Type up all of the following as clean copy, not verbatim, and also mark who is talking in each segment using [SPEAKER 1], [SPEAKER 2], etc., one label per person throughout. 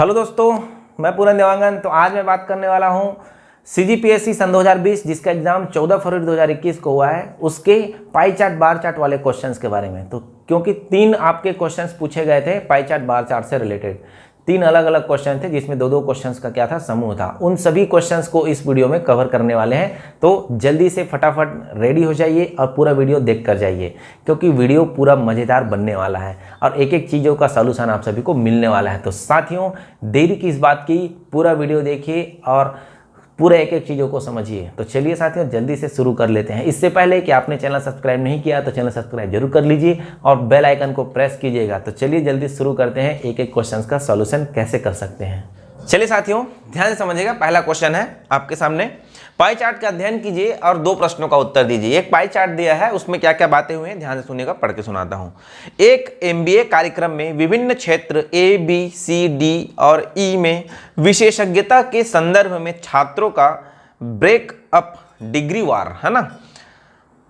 [SPEAKER 1] Hello दोस्तों, मैं पूरन देवांगन। तो आज मैं बात करने वाला हूँ CGPSC सन 2020 जिसका एग्जाम 14 फरवरी 2021 को हुआ है, उसके पाई चार्ट बार चार्ट वाले क्वेश्चंस के बारे में। तो क्योंकि 3 आपके क्वेश्चंस पूछे गए थे पाई चार्ट बार चार्ट से रिलेटेड, 3 अलग अलग क्वेश्चन थे जिसमें 2-2 क्वेश्चंस का क्या था, समूह था। उन सभी क्वेश्चंस को इस वीडियो में कवर करने वाले हैं, तो जल्दी से फटाफट रेडी हो जाइए और पूरा वीडियो देख कर जाइए, क्योंकि वीडियो पूरा मज़ेदार बनने वाला है और एक एक चीज़ों का सॉल्यूशन आप सभी को मिलने वाला है। तो साथियों, देरी किस बात की, पूरा वीडियो देखिए और पूरे एक एक चीज़ों को समझिए। तो चलिए साथियों, जल्दी से शुरू कर लेते हैं। इससे पहले कि आपने चैनल सब्सक्राइब नहीं किया तो चैनल सब्सक्राइब जरूर कर लीजिए और बेल आइकन को प्रेस कीजिएगा। तो चलिए जल्दी शुरू करते हैं, एक एक क्वेश्चन का सॉल्यूशन कैसे कर सकते हैं। चलिए साथियों, ध्यान से समझिएगा। पहला क्वेश्चन है आपके सामने, पाई चार्ट का अध्ययन कीजिए और 2 प्रश्नों का उत्तर दीजिए। एक पाई चार्ट दिया है, उसमें क्या क्या बातें हुई हैं ध्यान से सुनिएगा, पढ़ के सुनाता हूं। एक MBA कार्यक्रम में विभिन्न क्षेत्र A, B, C, D और E में विशेषज्ञता के संदर्भ में छात्रों का ब्रेकअप डिग्री वार है ना।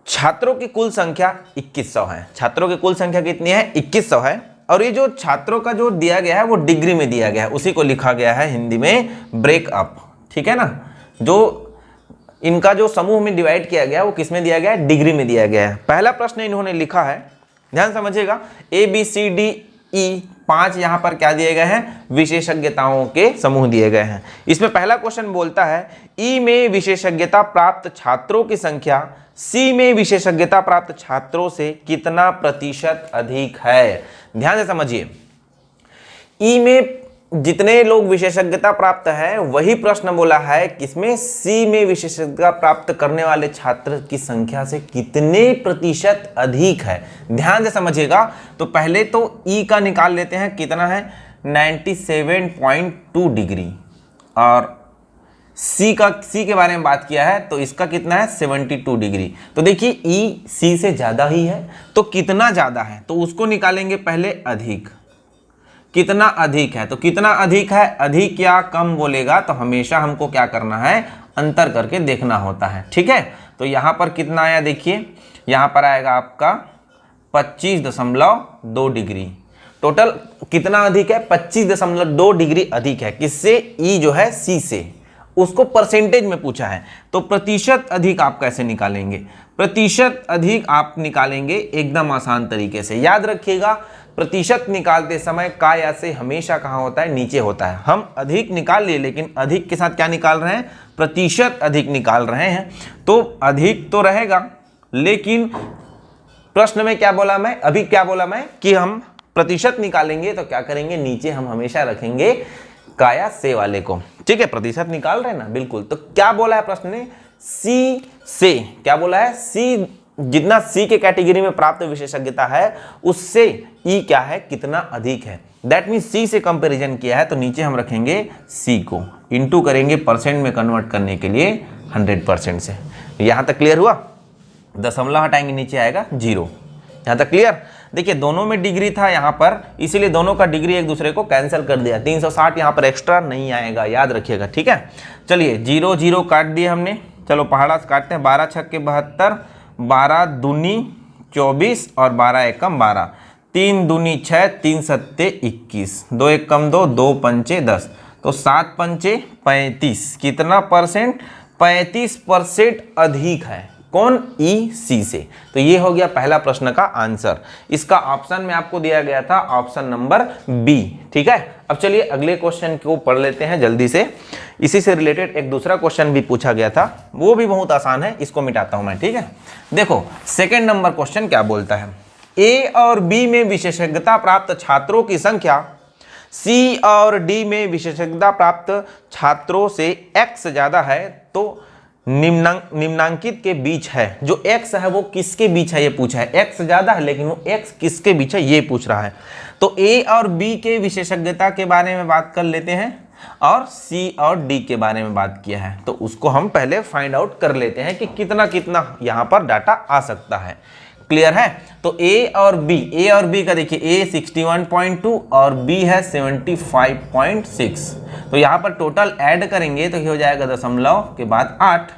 [SPEAKER 1] छात्रों की कुल संख्या 2100 है। छात्रों की कुल संख्या कितनी है? 2100 है। और ये जो छात्रों का जो दिया गया है वो डिग्री में दिया गया है, उसी को लिखा गया है हिंदी में ब्रेकअप, ठीक है ना। जो इनका जो समूह में डिवाइड किया गया वो किस में दिया गया है? डिग्री में दिया गया है। पहला प्रश्न इन्होंने लिखा है, ध्यान समझिएगा, A, B, C, D, E 5 यहाँ पर क्या दिए गए हैं? विशेषज्ञताओं के समूह दिए गए हैं। इसमें पहला क्वेश्चन बोलता है E में विशेषज्ञता प्राप्त छात्रों की संख्या C में विशेषज्ञता प्राप्त छात्रों से कितना प्रतिशत अधिक है? ध्यान से समझिए, E में जितने लोग विशेषज्ञता प्राप्त है वही प्रश्न बोला है किसमें? C में विशेषज्ञता प्राप्त करने वाले छात्र की संख्या से कितने प्रतिशत अधिक है। ध्यान से समझिएगा। तो पहले तो E का निकाल लेते हैं, कितना है? 97.2 डिग्री। और C के बारे में बात किया है तो इसका कितना है? 72 डिग्री। तो देखिए E C से ज़्यादा ही है, तो कितना ज़्यादा है तो उसको निकालेंगे पहले अधिक। कितना अधिक है तो कितना अधिक है, अधिक या कम बोलेगा तो हमेशा हमको क्या करना है? अंतर करके देखना होता है, ठीक है। तो यहाँ पर कितना आया देखिए, यहाँ पर आएगा आपका 25.2 डिग्री। टोटल कितना अधिक है? 25.2 डिग्री अधिक है। किससे? E जो है C से, उसको परसेंटेज में पूछा है। तो प्रतिशत अधिक आप कैसे निकालेंगे? प्रतिशत अधिक आप निकालेंगे एकदम आसान तरीके से। याद रखिएगा, प्रतिशत निकालते समय का या से हमेशा कहाँ होता है? नीचे होता है। हम अधिक निकाल लिए, लेकिन अधिक के साथ क्या निकाल रहे हैं? प्रतिशत अधिक निकाल रहे हैं। तो अधिक तो रहेगा, लेकिन प्रश्न में क्या बोला मैं? अभी क्या बोला मैं कि हम प्रतिशत निकालेंगे तो क्या करेंगे? नीचे हम हमेशा रखेंगे का या से वाले को, ठीक है। प्रतिशत निकाल रहे हैं ना, बिल्कुल। तो क्या बोला है प्रश्न ने? C से क्या बोला है? C जितना C के कैटेगरी में प्राप्त विशेषज्ञता है उससे E क्या है? कितना अधिक है। दैट मीन C से कंपैरिजन किया है, तो नीचे हम रखेंगे C को, इंटू करेंगे परसेंट में कन्वर्ट करने के लिए 100% से। यहाँ तक क्लियर हुआ? दशमलव हटाएंगे, नीचे आएगा 0। यहाँ तक क्लियर? देखिए दोनों में डिग्री था यहाँ पर, इसीलिए दोनों का डिग्री एक दूसरे को कैंसिल कर दिया। 360 यहाँ पर एक्स्ट्रा नहीं आएगा, याद रखिएगा, ठीक है। चलिए 0 0 काट दिए हमने। चलो पहाड़ा से काटते हैं। 12 छक्के 72, 12 दूनी 24 और 12 एकम 12, 3 दूनी 6, 3 सत्ते 21, 2 एकम 2, 2 पंचे 10, तो 7 पंचे 35। कितना परसेंट? 35% अधिक है। कौन? E C से। तो ये हो गया पहला प्रश्न का आंसर। इसका ऑप्शन में आपको दिया गया था ऑप्शन नंबर B, ठीक है। अब चलिए अगले क्वेश्चन को पढ़ लेते हैं जल्दी से। इसी से रिलेटेड एक दूसरा क्वेश्चन भी पूछा गया था, वो भी बहुत आसान है, इसको मिटाता हूं मैं, ठीक है। देखो सेकंड नंबर क्वेश्चन क्या बोलता है? A और B में विशेषज्ञता प्राप्त छात्रों की संख्या C और D में विशेषज्ञता प्राप्त छात्रों से X ज्यादा है, तो निम्नांकित के बीच है। जो X है वो किसके बीच है ये पूछा है। X ज्यादा है लेकिन वो X किसके बीच है ये पूछ रहा है। तो A और B के विशेषज्ञता के बारे में बात कर लेते हैं और C और D के बारे में बात किया है, तो उसको हम पहले फाइंड आउट कर लेते हैं कि कितना कितना यहाँ पर डाटा आ सकता है। क्लियर है? तो A और B का देखिए, A 61.2 और B है 75.6। तो यहाँ पर टोटल ऐड करेंगे तो ये हो जाएगा दशमलव के बाद 8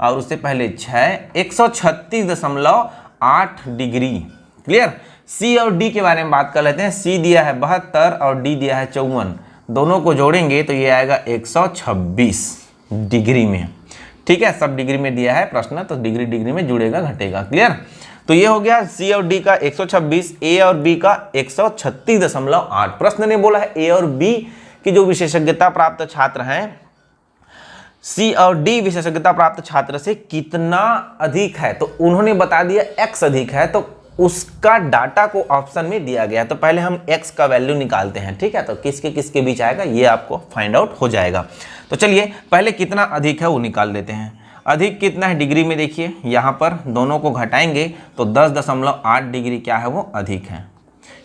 [SPEAKER 1] और उससे पहले 6, 136.8 डिग्री। क्लियर? C और D के बारे में बात कर लेते हैं। C दिया है 72 और D दिया है 54, दोनों को जोड़ेंगे तो ये आएगा 126 डिग्री में। ठीक है, सब डिग्री में दिया है प्रश्न, तो डिग्री डिग्री में जुड़ेगा घटेगा। क्लियर? तो ये हो गया सी और डी का 126, ए और बी का 136.8। प्रश्न ने बोला है ए और बी की जो विशेषज्ञता प्राप्त छात्र हैं, सी और डी विशेषज्ञता प्राप्त छात्र से कितना अधिक है, तो उन्होंने बता दिया x अधिक है, तो उसका डाटा को ऑप्शन में दिया गया। तो पहले हम x का वैल्यू निकालते हैं। ठीक है, तो किसके किसके बीच आएगा ये आपको फाइंड आउट हो जाएगा। तो चलिए पहले कितना अधिक है वो निकाल लेते हैं। अधिक कितना है डिग्री में, देखिए यहाँ पर दोनों को घटाएंगे तो 10.8 डिग्री क्या है वो अधिक है।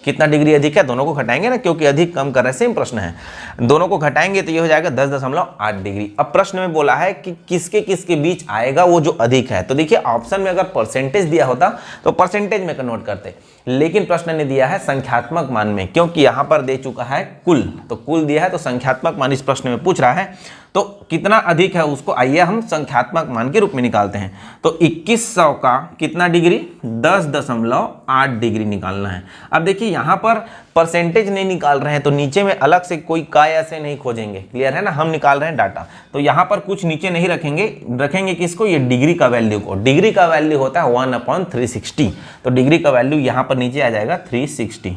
[SPEAKER 1] कितना डिग्री अधिक है, दोनों को घटाएंगे ना, क्योंकि अधिक कम कर रहे हैं, सेम प्रश्न है, दोनों को घटाएंगे तो ये हो जाएगा 10.8 डिग्री। अब प्रश्न में बोला है कि किसके किसके बीच आएगा वो जो अधिक है। तो देखिए ऑप्शन में अगर परसेंटेज दिया होता तो परसेंटेज में कन्वर्ट करते, लेकिन प्रश्न ने दिया है संख्यात्मक मान में, क्योंकि यहाँ पर दे चुका है कुल, तो कुल दिया है तो संख्यात्मक मान इस प्रश्न में पूछ रहा है। तो कितना अधिक है उसको आइए हम संख्यात्मक मान के रूप में निकालते हैं। तो 2100 का कितना डिग्री, 10.8 डिग्री निकालना है। अब देखिए यहाँ पर परसेंटेज नहीं निकाल रहे हैं तो नीचे में अलग से कोई का ऐसे नहीं खोजेंगे। क्लियर है ना, हम निकाल रहे हैं डाटा, तो यहाँ पर कुछ नीचे नहीं रखेंगे, रखेंगे किसको, ये डिग्री का वैल्यू को। डिग्री का वैल्यू होता है 1/360, तो डिग्री का वैल्यू यहाँ पर नीचे आ जाएगा 360।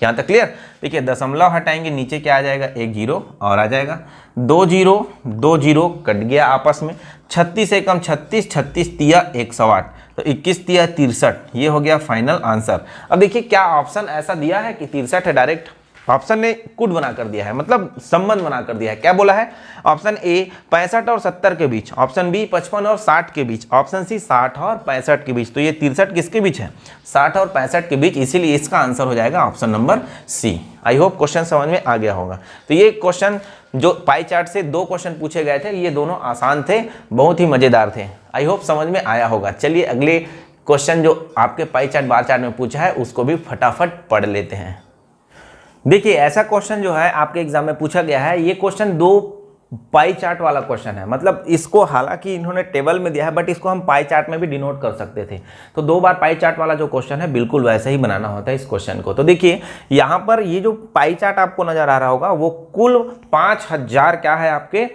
[SPEAKER 1] यहाँ तक क्लियर? देखिए दशमलव हटाएंगे, नीचे क्या आ जाएगा, एक जीरो और आ जाएगा, 2 जीरो कट गया आपस में, 36 से कम 36, 36 तिया 108, तो 21 तिया 63, ये हो गया फाइनल आंसर। अब देखिए क्या ऑप्शन ऐसा दिया है कि 63 है, डायरेक्ट ऑप्शन ने कुड बना कर दिया है, मतलब संबंध बना कर दिया है। क्या बोला है, ऑप्शन ए 65 और 70 के बीच, ऑप्शन बी 55 और 60 के बीच, ऑप्शन सी 60 और 65 के बीच। तो ये 63 किसके बीच है, 60 और 65 के बीच, इसीलिए इसका आंसर हो जाएगा option number C. I hope question समझ में आ गया होगा। तो ये क्वेश्चन जो पाई चार्ट से 2 क्वेश्चन पूछे गए थे, ये दोनों आसान थे, बहुत ही मजेदार थे। आई होप समझ में आया होगा। चलिए अगले क्वेश्चन जो आपके पाई चार्ट बार चार्ट में पूछा है उसको भी फटाफट पढ़ लेते हैं। देखिए ऐसा क्वेश्चन जो है आपके एग्जाम में पूछा गया है, ये क्वेश्चन 2 पाई चार्ट वाला क्वेश्चन है, मतलब इसको हालांकि इन्होंने टेबल में दिया है बट इसको हम पाई चार्ट में भी डिनोट कर सकते थे। तो 2 बार पाई चार्ट वाला जो क्वेश्चन है बिल्कुल वैसे ही बनाना होता है इस क्वेश्चन को। तो देखिए यहाँ पर ये जो पाई चार्ट आपको नजर आ रहा होगा वो कुल 5000 क्या है आपके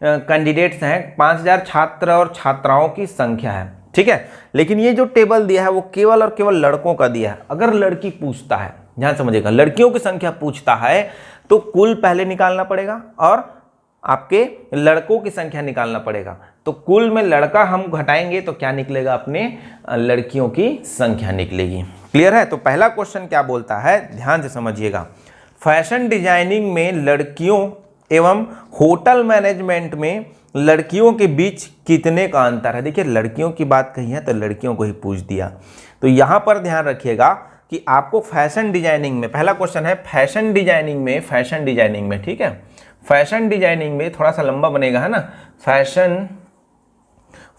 [SPEAKER 1] कैंडिडेट्स हैं, 5000 छात्र और छात्राओं की संख्या है। ठीक है, लेकिन ये जो टेबल दिया है वो केवल और केवल लड़कों का दिया है। अगर लड़की पूछता है, ध्यान समझिएगा, लड़कियों की संख्या पूछता है तो कुल पहले निकालना पड़ेगा और आपके लड़कों की संख्या निकालना पड़ेगा। तो कुल में लड़का हम घटाएंगे तो क्या निकलेगा, अपने लड़कियों की संख्या निकलेगी। क्लियर है? तो पहला क्वेश्चन क्या बोलता है, ध्यान से समझिएगा, फैशन डिजाइनिंग में लड़कियों एवं होटल मैनेजमेंट में लड़कियों के बीच कितने का अंतर है। देखिए लड़कियों की बात कही है तो लड़कियों को ही पूछ दिया। तो यहां पर ध्यान रखिएगा कि आपको फैशन डिजाइनिंग में, पहला क्वेश्चन है फैशन डिजाइनिंग में, ठीक है, फैशन डिजाइनिंग में थोड़ा सा लंबा बनेगा है ना,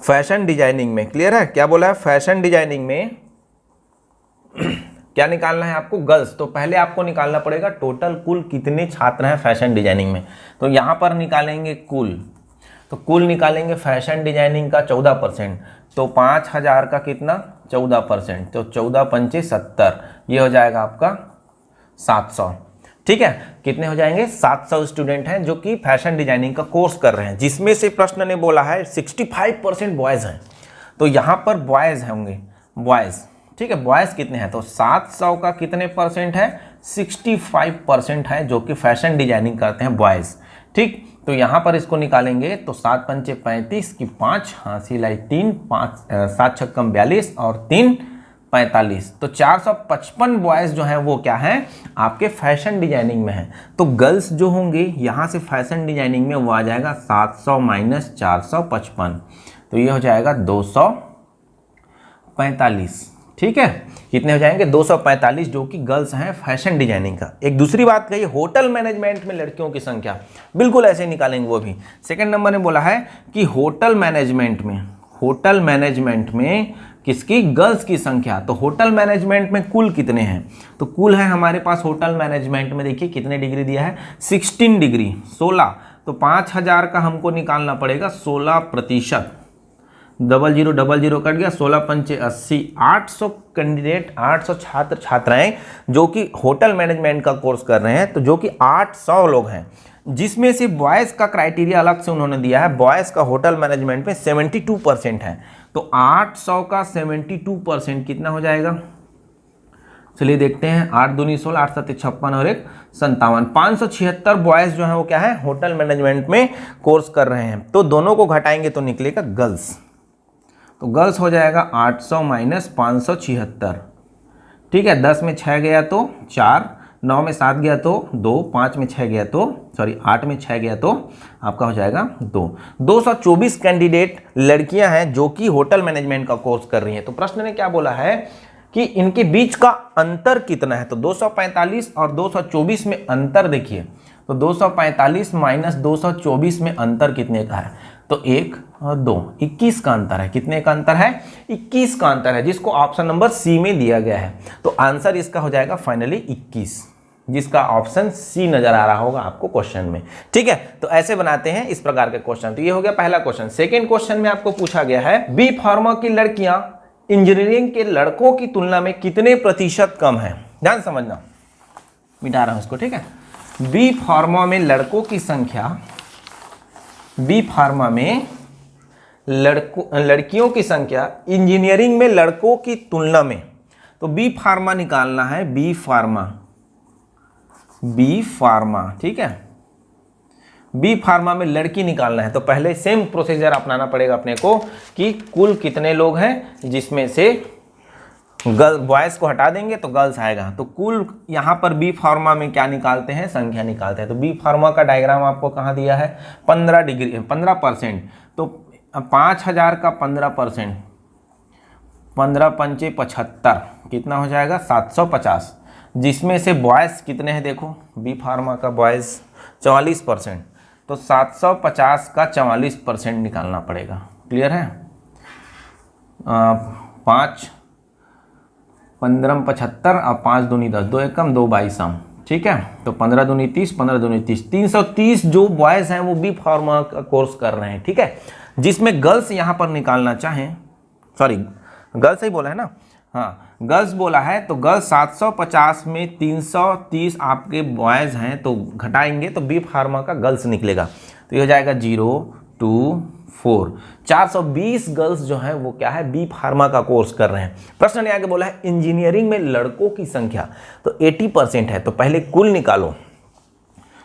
[SPEAKER 1] फैशन डिजाइनिंग में। क्लियर है? क्या बोला है, फैशन डिजाइनिंग में क्या निकालना है आपको, गर्ल्स। तो पहले आपको निकालना पड़ेगा टोटल कुल कितने छात्र हैं फैशन डिजाइनिंग में। तो यहां पर निकालेंगे कुल, तो कुल निकालेंगे फैशन डिजाइनिंग का 14%, तो 5000 का कितना 14%, तो 14 पंचे 70, ये हो जाएगा आपका 700। ठीक है, कितने हो जाएंगे, 700 स्टूडेंट हैं जो कि फैशन डिजाइनिंग का कोर्स कर रहे हैं, जिसमें से प्रश्न ने बोला है 65% बॉयज़ हैं। तो यहाँ पर बॉयज़ होंगे, बॉयज़। ठीक है, बॉयज़ कितने हैं, तो 700 का कितने परसेंट है, 65% है जो कि फैशन डिजाइनिंग करते हैं बॉयज़। ठीक, तो यहाँ पर इसको निकालेंगे तो 7 पंचे 35 की 5, हाँसी लाई 3, 5 7 छक्कम 42 और 3 45, तो 455 बॉयज़ जो हैं वो क्या हैं, आपके फैशन डिजाइनिंग में हैं। तो गर्ल्स जो होंगे यहाँ से फैशन डिजाइनिंग में वो आ जाएगा 700 माइनस 455, तो ये हो जाएगा 245। ठीक है, कितने हो जाएंगे, 245 जो कि गर्ल्स हैं फैशन डिजाइनिंग का। एक दूसरी बात कही, होटल मैनेजमेंट में लड़कियों की संख्या, बिल्कुल ऐसे निकालेंगे वो भी। सेकंड नंबर ने बोला है कि होटल मैनेजमेंट में किसकी, गर्ल्स की संख्या। तो होटल मैनेजमेंट में कुल कितने हैं, तो कुल है हमारे पास होटल मैनेजमेंट में, देखिए कितने डिग्री दिया है, 16 डिग्री, 16। तो 5000 का हमको निकालना पड़ेगा 16%, डबल जीरो कट गया, 16 पंचे 80, 800 कैंडिडेट, 800 छात्र छात्राएं जो कि होटल मैनेजमेंट का कोर्स कर रहे हैं, तो जो कि 800 लोग हैं, जिसमें से बॉयज़ का क्राइटेरिया अलग से उन्होंने दिया है। बॉयज़ का होटल मैनेजमेंट में 72% है, तो 800 का 72% कितना हो जाएगा, चलिए देखते हैं। 8 दूनी 16, 8 7 56 और 1 57, 576 बॉयज़ जो है वो क्या है, होटल मैनेजमेंट में कोर्स कर रहे हैं। तो दोनों को घटाएंगे तो निकलेगा गर्ल्स, तो गर्ल्स हो जाएगा 800 माइनस 576, ठीक है। 10 में 6 गया तो 4, 9 में 7 गया तो 2, 5 में 6 गया तो 8 में 6 गया तो आपका हो जाएगा 2। 224 कैंडिडेट लड़कियां हैं जो कि होटल मैनेजमेंट का कोर्स कर रही हैं। तो प्रश्न ने क्या बोला है कि इनके बीच का अंतर कितना है, तो 245 और 224 में अंतर देखिए, तो 245 माइनस 224 में अंतर कितने का है, तो 1 और 2, 21 का अंतर है। कितने का अंतर है, 21 का अंतर है, जिसको ऑप्शन नंबर सी में दिया गया है। तो आंसर इसका हो जाएगा फाइनली 21, जिसका ऑप्शन सी नजर आ रहा होगा आपको क्वेश्चन में, ठीक है। तो ऐसे बनाते हैं इस प्रकार के क्वेश्चन। तो ये हो गया पहला क्वेश्चन। सेकेंड क्वेश्चन में आपको पूछा गया है, बी फार्मा की लड़कियां इंजीनियरिंग के लड़कों की तुलना में कितने प्रतिशत कम है। ध्यान समझना, मिटा रहा हूं इसको, ठीक है। बी फार्मा में लड़कों की संख्या, बी फार्मा में लड़कियों की संख्या इंजीनियरिंग में लड़कों की तुलना में, तो बी फार्मा निकालना है, बी फार्मा, ठीक है। बी फार्मा में लड़की निकालना है, तो पहले सेम प्रोसीजर अपनाना पड़ेगा अपने को कि कुल कितने लोग हैं, जिसमें से गर्ल बॉयज़ को हटा देंगे तो गर्ल्स आएगा। तो कुल यहाँ पर बी फार्मा में क्या निकालते हैं, संख्या निकालते हैं। तो बी फार्मा का डायग्राम आपको कहाँ दिया है, 15%, तो 5000 का 15%, 15 पंचे 75, कितना हो जाएगा 750, जिसमें से बॉयज़ कितने हैं, देखो बी फार्मा का बॉयज़ 44%, तो 750 का 44% निकालना पड़ेगा। क्लियर है। 5 15 75 और 5 दूनी 10, 2 एकम 2 22 सम, ठीक है। तो 15 दूनी 30, 15 दूनी 30, 330 जो बॉयज़ हैं वो बी फार्मा का कोर्स कर रहे हैं, ठीक है। जिसमें गर्ल्स यहाँ पर निकालना चाहें, सॉरी गर्ल्स ही बोला है ना, हाँ गर्ल्स बोला है, तो गर्ल्स 750 में 330 आपके बॉयज़ हैं, तो घटाएंगे तो बी फार्मा का गर्ल्स निकलेगा। तो ये हो जाएगा 0 2 4, 420 गर्ल्स जो हैं वो क्या है, बी फार्मा का कोर्स कर रहे हैं। प्रश्न ने आगे बोला है इंजीनियरिंग में लड़कों की संख्या, तो 80% है, तो पहले कुल निकालो।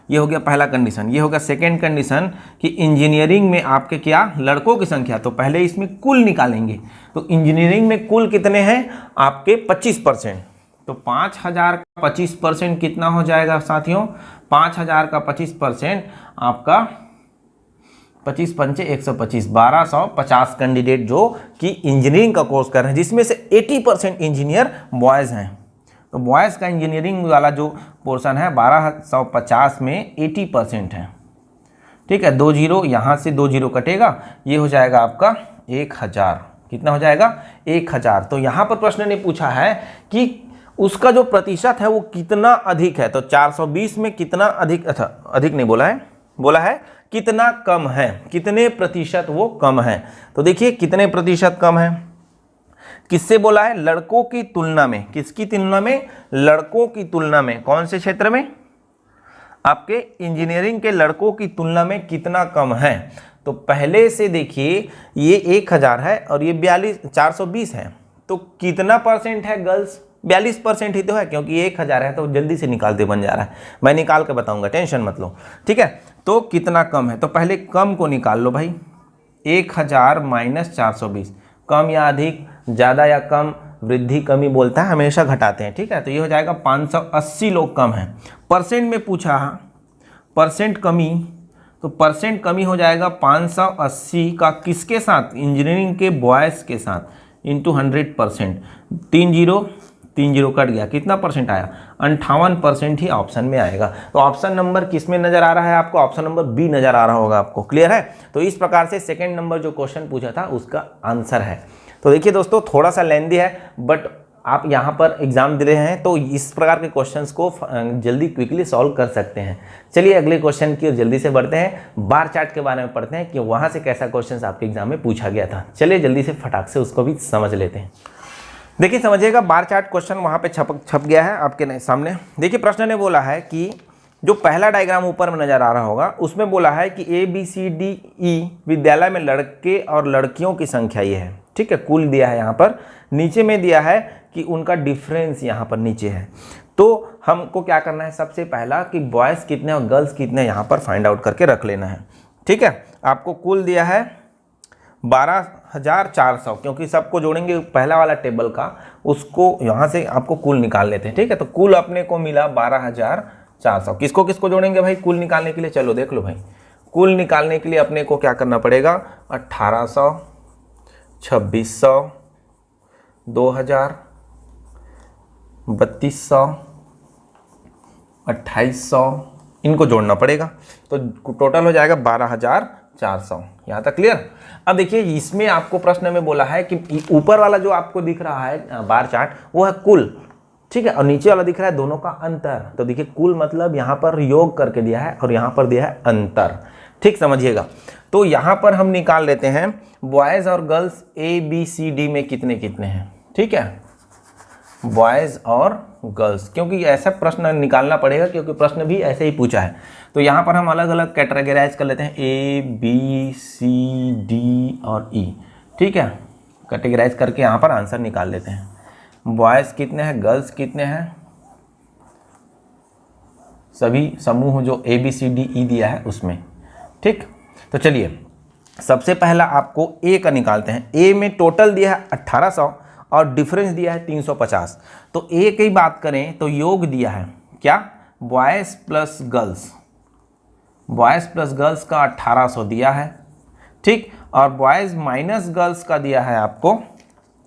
[SPEAKER 1] ये हो गया पहला कंडीशन। ये हो गया सेकेंड कंडीशन कि इंजीनियरिंग में आपके क्या, लड़कों की संख्या, तो पहले इसमें कुल निकालेंगे। तो इंजीनियरिंग में कुल कितने हैं आपके 25%, तो 5000 का 25% कितना हो जाएगा साथियों, 5000 का 25% आपका 25 पंचे 125, 1250 कैंडिडेट जो कि इंजीनियरिंग का कोर्स कर रहे हैं, जिसमें से 80% इंजीनियर बॉयज़ हैं। तो बॉयज़ का इंजीनियरिंग वाला जो पोर्शन है 1250 में 80% है, ठीक है। 2 जीरो यहाँ से 2 जीरो कटेगा, ये हो जाएगा आपका 1000, कितना हो जाएगा 1000। तो यहाँ पर प्रश्न ने पूछा है कि उसका जो प्रतिशत है वो कितना अधिक है, तो 420 में कितना अधिक, अच्छा अधिक नहीं बोला है, बोला है कितना कम है, कितने प्रतिशत वो कम है। तो देखिए कितने प्रतिशत कम है, किससे बोला है, लड़कों की तुलना में। किसकी तुलना में, लड़कों की तुलना में। कौन से क्षेत्र में, आपके इंजीनियरिंग के लड़कों की तुलना में कितना कम है। तो पहले से देखिए ये 1000 है और ये 420 है, तो कितना परसेंट है गर्ल्स, 42% ही तो है, क्योंकि 1000 है तो जल्दी से निकालते बन जा रहा है, मैं निकाल के बताऊंगा, टेंशन मत लो, ठीक है। तो कितना कम है, तो पहले कम को निकाल लो भाई, 1000 माइनस 420, कम या अधिक, ज़्यादा या कम, वृद्धि कमी बोलता है, हमेशा घटाते हैं, ठीक है। तो ये हो जाएगा 580 लोग कम हैं। परसेंट में पूछा, परसेंट कमी, तो परसेंट कमी हो जाएगा 580 का किसके साथ, इंजीनियरिंग के बॉयज़ के साथ, इंटू 100%, 3 जीरो कट गया, कितना परसेंट आया, 58% ही ऑप्शन में आएगा। तो ऑप्शन नंबर किस में नजर आ रहा है आपको, ऑप्शन नंबर बी नजर आ रहा होगा आपको। क्लियर है। तो इस प्रकार से सेकंड नंबर जो क्वेश्चन पूछा था उसका आंसर है। तो देखिए दोस्तों थोड़ा सा लेंदी है, बट आप यहाँ पर एग्जाम दे रहे हैं तो इस प्रकार के क्वेश्चंस को जल्दी क्विकली सॉल्व कर सकते हैं। चलिए अगले क्वेश्चन की ओर जल्दी से बढ़ते हैं। बार चार्ट के बारे में पढ़ते हैं कि वहाँ से कैसा क्वेश्चन आपके एग्जाम में पूछा गया था। चलिए जल्दी से फटाक से उसको भी समझ लेते हैं। देखिए समझिएगा, बार चार्ट क्वेश्चन वहाँ पे छप गया है आपके सामने। देखिए प्रश्न ने बोला है कि जो पहला डायग्राम ऊपर में नजर आ रहा होगा उसमें बोला है कि ABCDE विद्यालय में लड़के और लड़कियों की संख्या ये है, ठीक है, कुल दिया है यहाँ पर। नीचे में दिया है कि उनका डिफरेंस यहाँ पर नीचे है। तो हमको क्या करना है, सबसे पहला कि बॉयज़ कितने और गर्ल्स कितने यहाँ पर फाइंड आउट करके रख लेना है, ठीक है। आपको कुल दिया है 12,400, क्योंकि सबको जोड़ेंगे पहला वाला टेबल का, उसको यहाँ से आपको कुल निकाल लेते हैं, ठीक है। तो कुल अपने को मिला 12,400। किसको किसको जोड़ेंगे भाई कुल निकालने के लिए? चलो देख लो भाई, कुल निकालने के लिए अपने को क्या करना पड़ेगा, 1800, 2600, 2000, 3200, 2800, इनको जोड़ना पड़ेगा। तो टोटल हो जाएगा 12,400। यहाँ तक क्लियर? अब देखिए इसमें आपको प्रश्न में बोला है कि ऊपर वाला जो आपको दिख रहा है बार चार्ट वो है कुल, ठीक है, और नीचे वाला दिख रहा है दोनों का अंतर। तो देखिए कुल मतलब यहाँ पर योग करके दिया है और यहाँ पर दिया है अंतर, ठीक, समझिएगा। तो यहाँ पर हम निकाल लेते हैं बॉयज़ और गर्ल्स ABCD में कितने कितने हैं, ठीक है, बॉयज़ और गर्ल्स, क्योंकि ऐसा प्रश्न निकालना पड़ेगा क्योंकि प्रश्न भी ऐसे ही पूछा है। तो यहाँ पर हम अलग अलग कैटेगराइज कर लेते हैं ABCD और E, ठीक है, कैटेगराइज करके यहाँ पर आंसर निकाल लेते हैं। बॉयज़ कितने हैं, गर्ल्स कितने हैं, सभी समूह जो ABCDE दिया है उसमें, ठीक। तो चलिए सबसे पहला आपको A का निकालते हैं। A में टोटल दिया है 1800 और डिफरेंस दिया है 350। तो A की बात करें तो योग दिया है क्या, boys plus girls, boys plus girls का 1800 दिया है, ठीक, और बॉयज़ माइनस गर्ल्स का दिया है आपको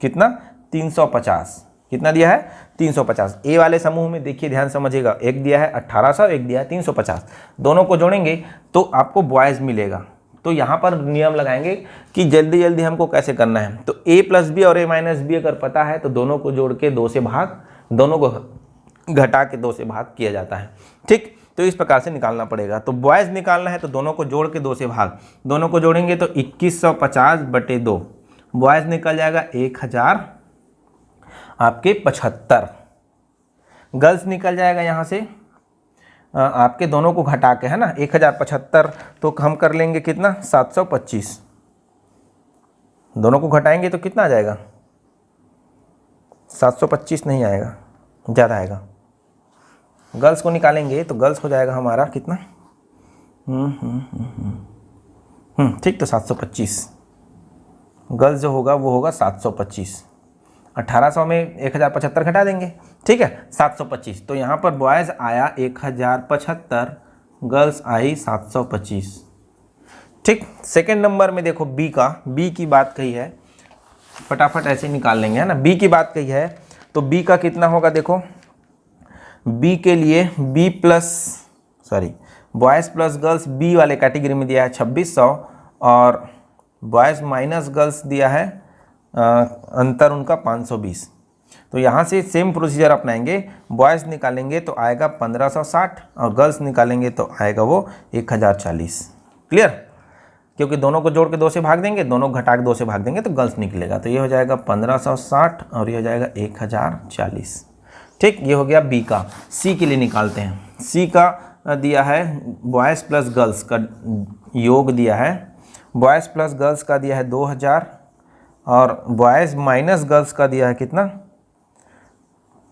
[SPEAKER 1] कितना, 350। कितना दिया है, 350। ए वाले समूह में देखिए ध्यान समझिएगा, एक दिया है 1800, एक दिया है 350, दोनों को जोड़ेंगे तो आपको बॉयज़ मिलेगा। तो यहाँ पर नियम लगाएंगे कि जल्दी जल्दी हमको कैसे करना है। तो A प्लस बी और A माइनस बी अगर पता है तो दोनों को जोड़ के 2 से भाग, दोनों को घटा के 2 से भाग किया जाता है, ठीक। तो इस प्रकार से निकालना पड़ेगा। तो बॉयज़ निकालना है तो दोनों को जोड़ के 2 से भाग, दोनों को जोड़ेंगे तो 2150/2, बॉयज़ निकल जाएगा 1000 आपके 75, गर्ल्स निकल जाएगा यहाँ से आपके दोनों को घटा के, है ना, 1075, तो हम कर लेंगे कितना, 725, दोनों को घटाएंगे तो कितना आ जाएगा, 725 नहीं आएगा, ज़्यादा आएगा। गर्ल्स को निकालेंगे तो गर्ल्स हो जाएगा हमारा कितना, ठीक, तो 725, गर्ल्स जो होगा वो होगा 725। 1800 में 1075 घटा देंगे, ठीक है, 725। तो यहाँ पर बॉयज़ आया 1075, गर्ल्स आई 725, ठीक। सेकेंड नंबर में देखो बी की बात कही है, फटाफट ऐसे निकाल लेंगे, है ना। बी की बात कही है तो बी का कितना होगा, देखो बी के लिए बॉयज़ प्लस गर्ल्स बी वाले कैटेगरी में दिया है 2600 और बॉयज़ माइनस गर्ल्स दिया है अंतर उनका 520। तो यहाँ से सेम प्रोसीजर अपनाएंगे, बॉयज़ निकालेंगे तो आएगा 1560 और गर्ल्स निकालेंगे तो आएगा वो 1040। क्लियर? क्योंकि दोनों को जोड़ के 2 से भाग देंगे, दोनों घटा के 2 से भाग देंगे तो गर्ल्स निकलेगा। तो ये हो जाएगा 1560 और ये हो जाएगा 1040, ठीक। ये हो गया बी का। सी के लिए निकालते हैं। सी का दिया है बॉयज़ प्लस गर्ल्स का योग दिया है, बॉयज़ प्लस गर्ल्स का दिया है 2000 और बॉयज़ माइनस गर्ल्स का दिया है कितना,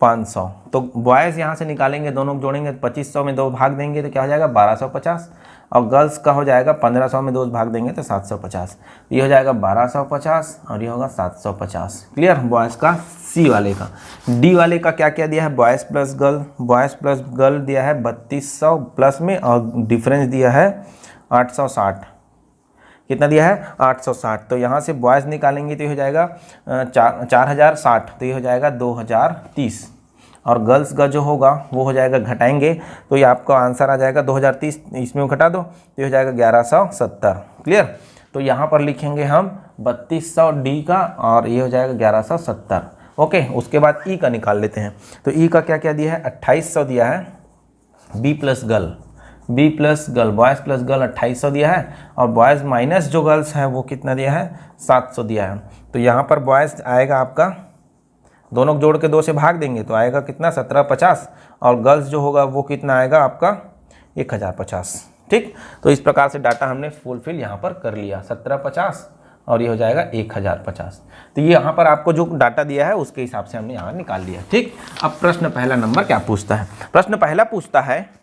[SPEAKER 1] 500। तो बॉयज़ यहाँ से निकालेंगे, दोनों जोड़ेंगे 2500 में 2 भाग देंगे तो क्या हो जाएगा 1250 और गर्ल्स का हो जाएगा 1500 में 2 भाग देंगे तो 750। ये हो जाएगा 1250 और ये होगा 750। क्लियर? बॉयज़ का सी वाले का। डी वाले का क्या क्या दिया है, बॉयज़ प्लस गर्ल दिया है 3200 प्लस में और डिफरेंस दिया है 860। कितना दिया है 860। तो यहाँ से बॉयज़ निकालेंगे तो ये हो जाएगा 4060, तो ये हो जाएगा 2030 और गर्ल्स का जो होगा वो हो जाएगा घटाएंगे तो ये आपका आंसर आ जाएगा 2030, इसमें घटा दो तो ये हो जाएगा 1170। क्लियर? तो यहाँ पर लिखेंगे हम 3200 डी का और ये हो जाएगा 1170। ओके, उसके बाद ई का निकाल लेते हैं। तो ई का क्या क्या दिया है, 2800 दिया है, B plus girl boys plus girl 2800 दिया है, और बॉयज़ माइनस जो गर्ल्स है वो कितना दिया है, 700 दिया है। तो यहाँ पर बॉयज़ आएगा आपका, दोनों जोड़ के 2 से भाग देंगे तो आएगा कितना 1750, और गर्ल्स जो होगा वो कितना आएगा आपका 1050। ठीक, तो इस प्रकार से डाटा हमने फुलफिल यहाँ पर कर लिया, 1750 और ये हो जाएगा 1050। तो ये यहाँ पर आपको जो डाटा दिया है उसके हिसाब से हमने यहाँ निकाल लिया। ठीक, अब प्रश्न पहला नंबर क्या पूछता है, प्रश्न पहला पूछता है,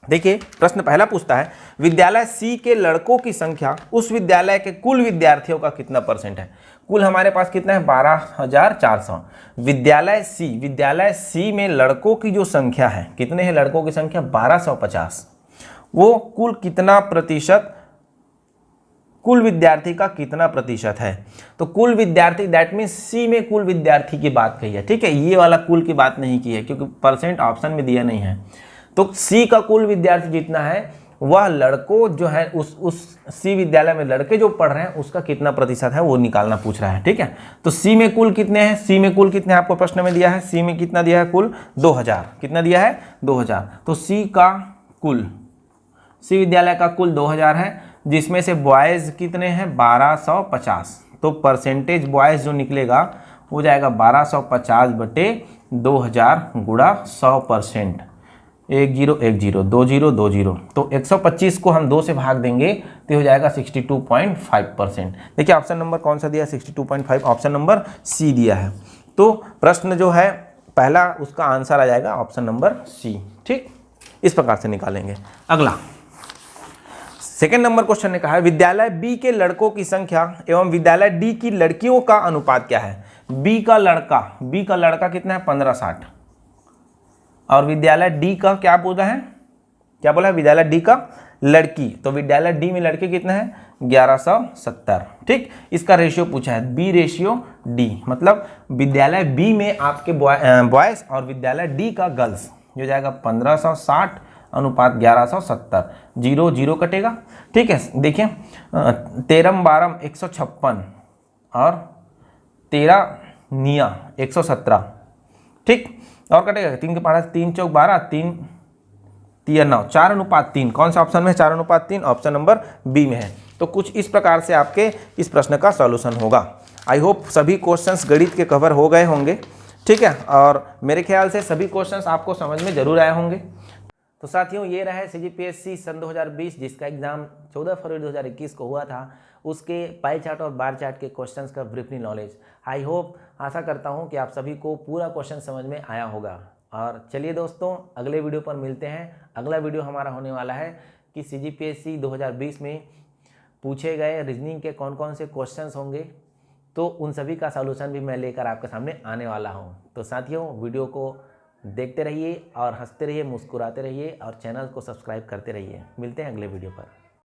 [SPEAKER 1] देखिए प्रश्न पहला पूछता है विद्यालय सी के लड़कों की संख्या उस विद्यालय के कुल विद्यार्थियों का कितना % है। कुल हमारे पास कितना है 12400। विद्यालय सी में लड़कों की जो संख्या है, कितने हैं लड़कों की संख्या 1250, वो कुल कितना प्रतिशत, कुल विद्यार्थी का कितना प्रतिशत है। तो कुल विद्यार्थी दैट मीन्स सी में कुल विद्यार्थी की बात कही है। ठीक है, ये वाला कुल की बात नहीं की है क्योंकि % ऑप्शन में दिया नहीं है। तो सी का कुल विद्यार्थी जितना है वह लड़कों जो है उस सी विद्यालय में लड़के जो पढ़ रहे हैं उसका कितना प्रतिशत है वो निकालना पूछ रहा है। ठीक है, तो सी में कुल कितने हैं, सी में कुल कितने आपको प्रश्न में दिया है, सी में कितना दिया है कुल 2000, कितना दिया है 2000। तो सी विद्यालय का कुल 2000 है, जिसमें से बॉयज़ कितने हैं 1250। तो परसेंटेज बॉयज़ जो निकलेगा वो जाएगा 1250 बटे 2000 गुणा 100%, 10 10 20 20। तो 125 को हम 2 से भाग देंगे तो हो जाएगा 62.5%। देखिए ऑप्शन नंबर कौन सा दिया है 62.5, ऑप्शन नंबर सी दिया है। तो प्रश्न जो है पहला उसका आंसर आ जाएगा ऑप्शन नंबर सी। ठीक, इस प्रकार से निकालेंगे। अगला सेकेंड नंबर क्वेश्चन ने कहा है विद्यालय बी के लड़कों की संख्या एवं विद्यालय डी की लड़कियों का अनुपात क्या है। बी का लड़का कितना है 1560, और विद्यालय डी का क्या बोला है, क्या बोला है विद्यालय डी का लड़की, तो विद्यालय डी में लड़के कितने हैं 1170। ठीक, इसका रेशियो पूछा है बी रेशियो डी, मतलब विद्यालय बी में आपके बॉयज और विद्यालय डी का गर्ल्स जो जाएगा 1560 अनुपात 1170, 0 0 कटेगा। ठीक है, देखिए 13 12 156 और 13 निया 117। ठीक, और कटेगा 3 के 5 3 चौक 12 3 3 9, 4:3। कौन सा ऑप्शन में है 4:3, ऑप्शन नंबर बी में है। तो कुछ इस प्रकार से आपके इस प्रश्न का सॉल्यूशन होगा। आई होप सभी क्वेश्चंस गणित के कवर हो गए होंगे। ठीक है, और मेरे ख्याल से सभी क्वेश्चंस आपको समझ में जरूर आए होंगे। तो साथियों ये रहा CGPSC सन 2020 जिसका एग्जाम 14 फरवरी 2021 को हुआ था, उसके पाई चार्ट और बार चार्ट के क्वेश्चंस का ब्रीफली नॉलेज। आई होप आशा करता हूं कि आप सभी को पूरा क्वेश्चन समझ में आया होगा। और चलिए दोस्तों अगले वीडियो पर मिलते हैं। अगला वीडियो हमारा होने वाला है कि CGPSC 2020 में पूछे गए रीजनिंग के कौन कौन से क्वेश्चंस होंगे, तो उन सभी का सॉल्यूशन भी मैं लेकर आपके सामने आने वाला हूं। तो साथियों वीडियो को देखते रहिए और हंसते रहिए, मुस्कुराते रहिए और चैनल को सब्सक्राइब करते रहिए। मिलते हैं अगले वीडियो पर।